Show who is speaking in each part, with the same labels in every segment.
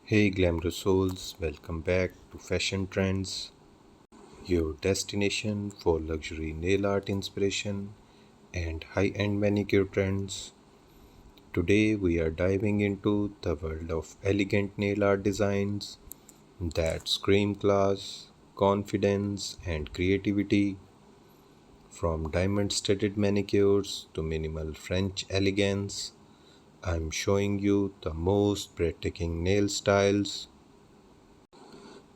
Speaker 1: Hey glamorous souls, welcome back to Fashion Trends, your destination for luxury nail art inspiration and high end manicure trends. Today we are diving into the world of elegant nail art designs that scream class, confidence, and creativity. From diamond studded manicures to minimal French elegance, I'm showing you the most breathtaking nail styles.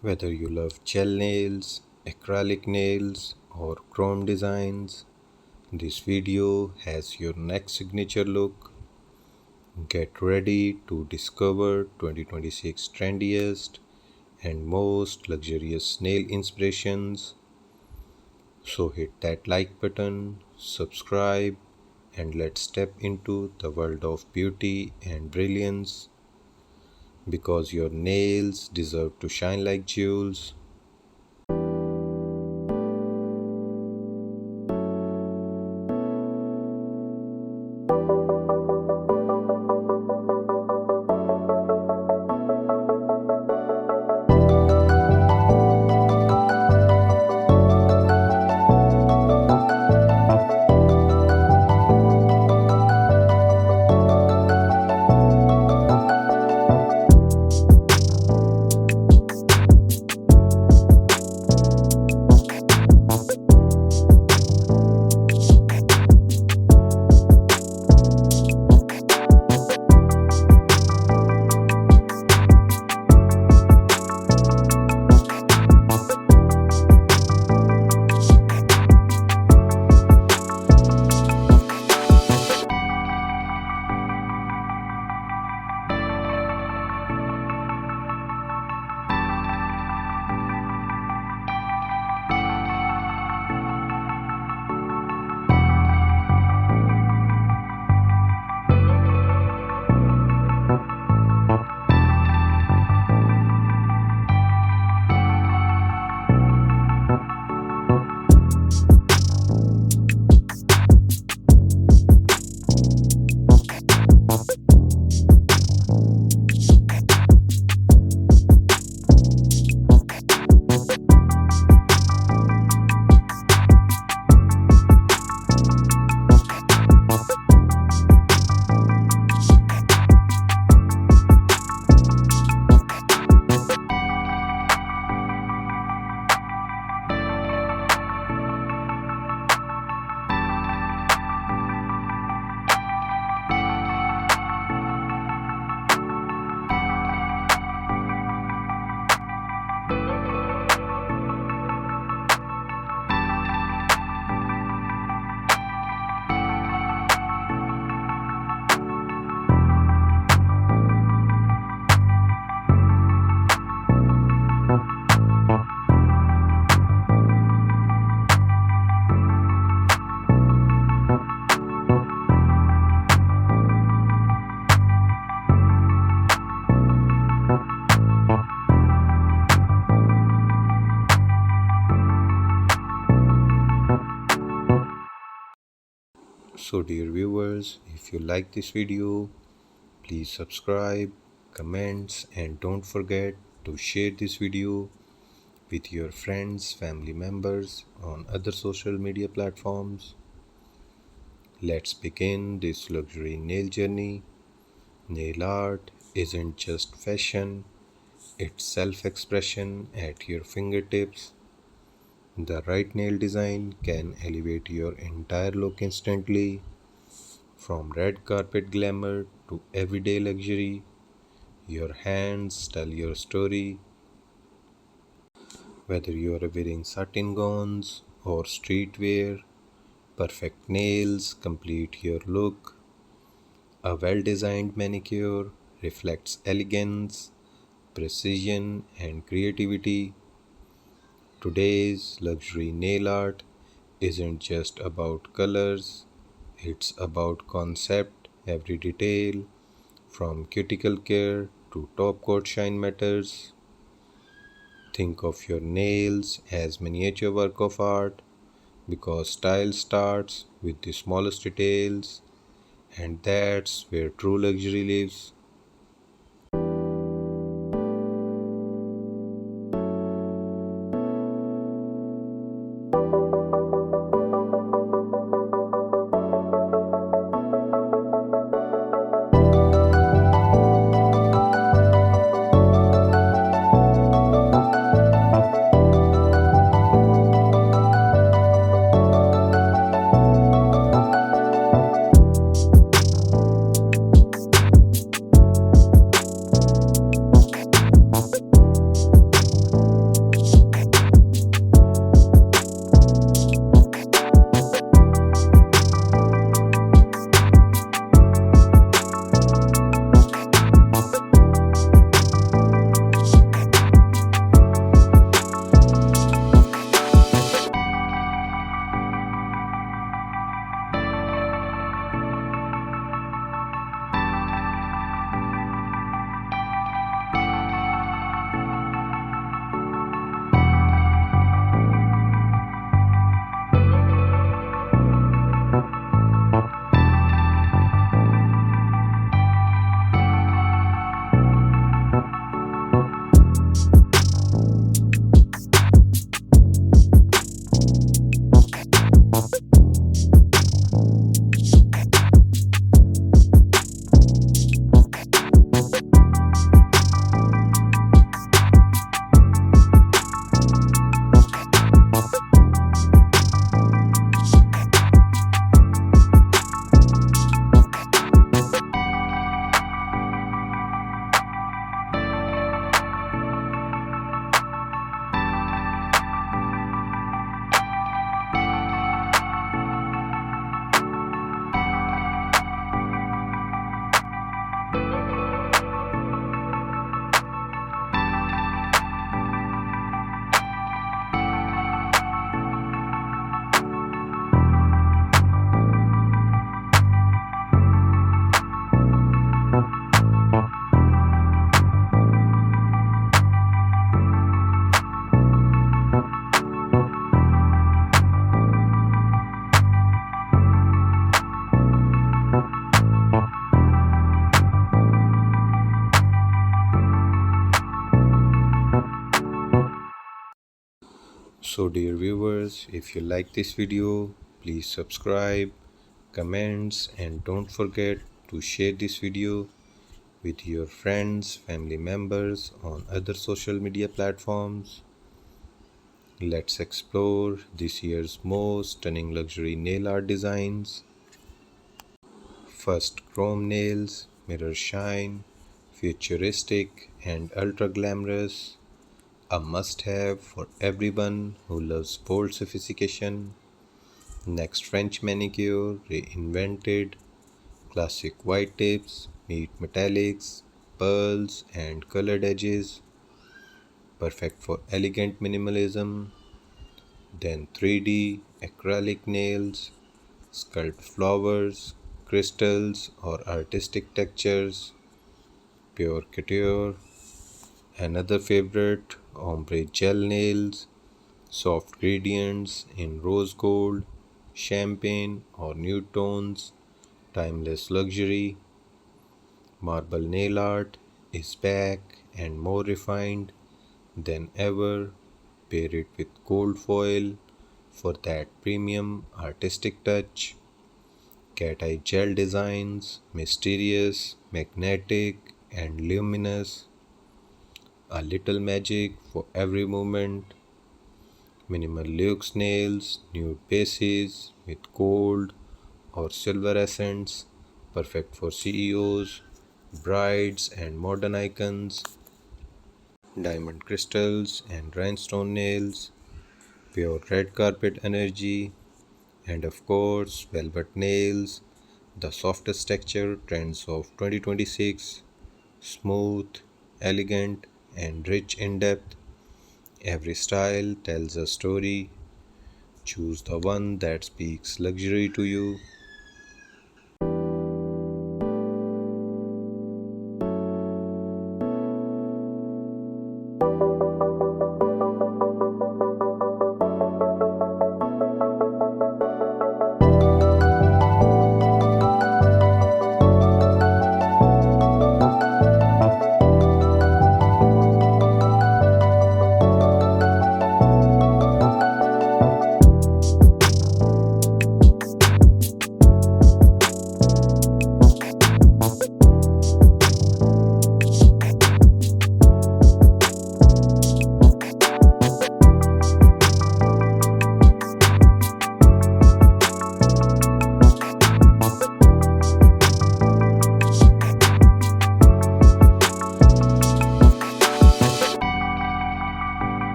Speaker 1: Whether you love gel nails, acrylic nails, or chrome designs, this video has your next signature look. Get ready to discover 2026 trendiest and most luxurious nail inspirations. So hit that like button, subscribe, and let's step into the world of beauty and brilliance because your nails deserve to shine like jewels. So, dear viewers, if you like this video, please subscribe, comments, and don't forget to share this video with your friends, family members on other social media platforms. Let's begin this luxury nail journey. Nail art isn't just fashion, it's self expression at your fingertips. The right nail design can elevate your entire look instantly. From red carpet glamour to everyday luxury, your hands tell your story. Whether you are wearing satin gowns or streetwear, perfect nails complete your look. A well designed manicure reflects elegance, precision, and creativity. Today's luxury nail art isn't just about colors, it's about concept, every detail, from cuticle care to top coat shine matters. Think of your nails as miniature work of art because style starts with the smallest details, and that's where true luxury lives. So dear viewers, if you like this video, please subscribe, comments, and don't forget to share this video with your friends, family members on other social media platforms. Let's explore this year's most stunning luxury nail art designs. First, chrome nails, mirror shine, futuristic and ultra glamorous, a must have for everyone who loves bold sophistication. Next, French manicure, reinvented, classic white tips meet metallics, pearls, and colored edges, perfect for elegant minimalism. Then 3D acrylic nails, sculpt flowers, crystals, or artistic textures, pure couture. Another favorite, ombre gel nails, soft gradients in rose gold, champagne, or nude tones, timeless luxury. Marble nail art is back and more refined than ever. Pair it with gold foil for that premium artistic touch. Cat eye gel designs, mysterious, magnetic, and luminous. A little magic for every moment. Minimal luxe nails, nude bases with gold or silver accents, perfect for CEOs, brides, and modern icons. Diamond crystals and rhinestone nails, pure red carpet energy, and of course, velvet nails, the softest texture trends of 2026, smooth, elegant, and rich in depth. Every style tells a story. Choose the one that speaks luxury to you.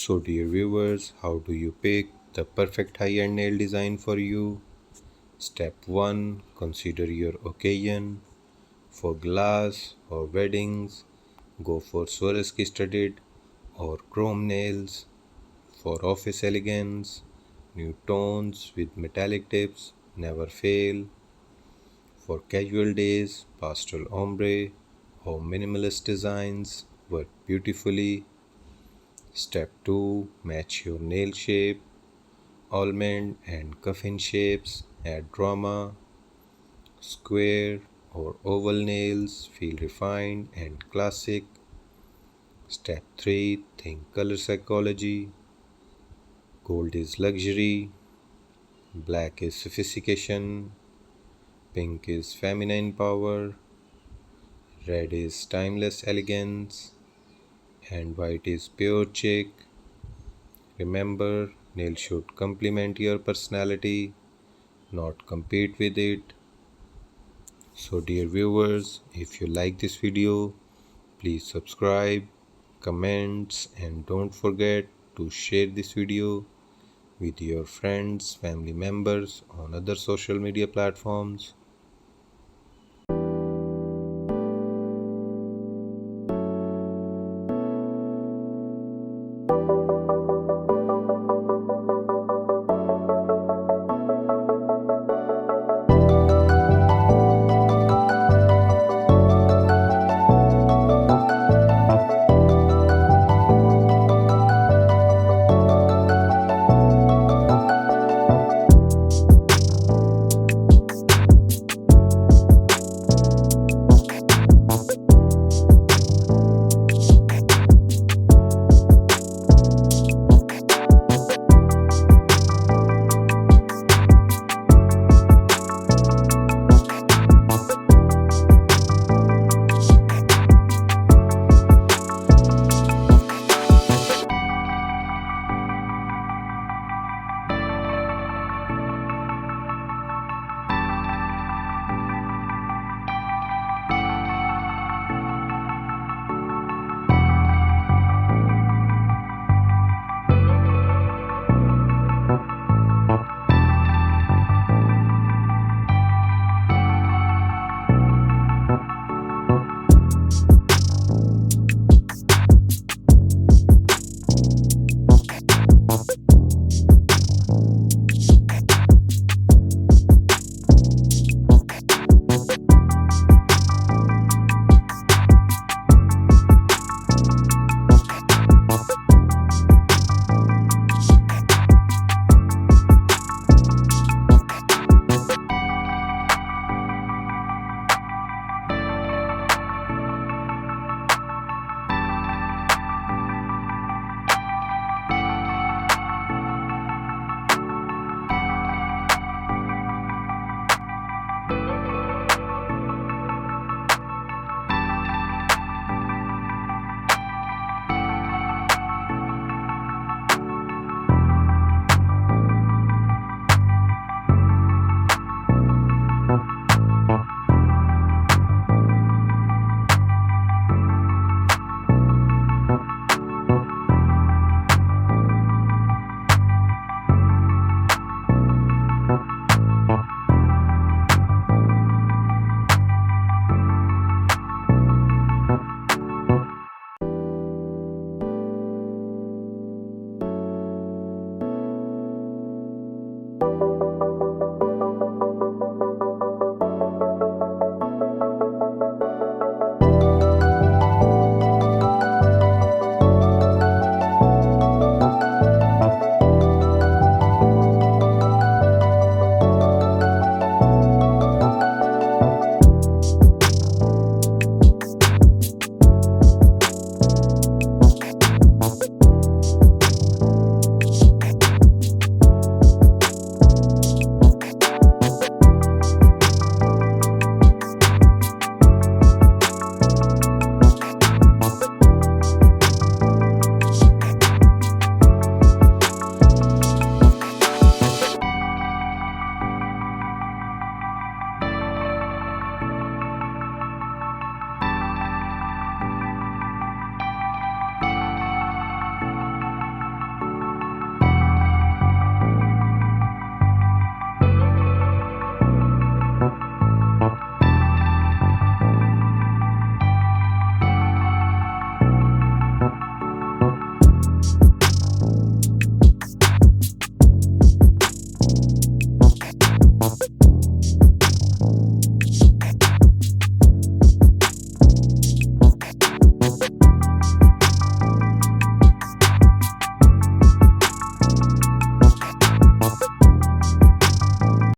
Speaker 1: So, dear viewers, how do you pick the perfect high end nail design for you? Step 1, consider your occasion. For glass or weddings, go for Swarovski studded or chrome nails. For office elegance, New tones with metallic tips never fail. For casual days, pastel ombre or minimalist designs work beautifully. Step 2, match your nail shape. Almond and coffin shapes add drama. Square or oval nails feel refined and classic. Step 3, think color psychology. Gold is luxury, black is sophistication, pink is feminine power, red is timeless elegance, and white is pure chic. Remember, nails should complement your personality, not compete with it. So, dear viewers, if you like this video, please subscribe, comments, and don't forget to share this video with your friends, family members on other social media platforms.